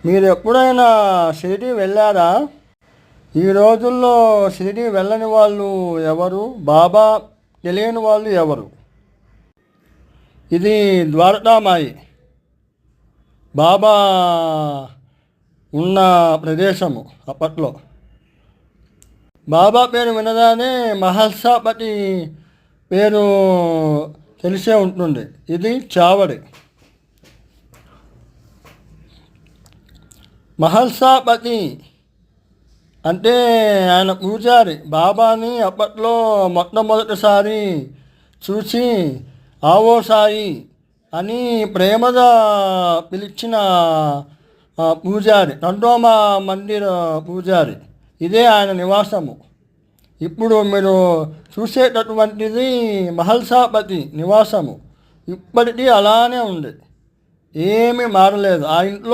మీరు ఎప్పుడైనా షిరిడి వెళ్ళారా? ఈ రోజుల్లో షిరిడి వెళ్ళని వాళ్ళు ఎవరు? బాబా తెలియని వాళ్ళు ఎవరు? ఇది ద్వారకామాయి, బాబా ఉన్న ప్రదేశము అప్పట్లో. బాబా పేరు వినగానే మహల్సాపతి పేరు తెలిసే ఉంటుంది. ఇది చావడి. మహల్సాపతి అంటే ఆయన పూజారి. బాబాని అప్పట్లో మొట్టమొదటిసారి చూసి ఆవో సాయి అని ప్రేమగా పిలిచిన పూజారి, తండోమా మందిర పూజారి. ఇదే ఆయన నివాసము. ఇప్పుడు మీరు చూసేటటువంటిది మహల్సాపతి నివాసము. ఇప్పటికీ అలానే ఉంది, ఏమీ మారలేదు. ఆ ఇంట్లో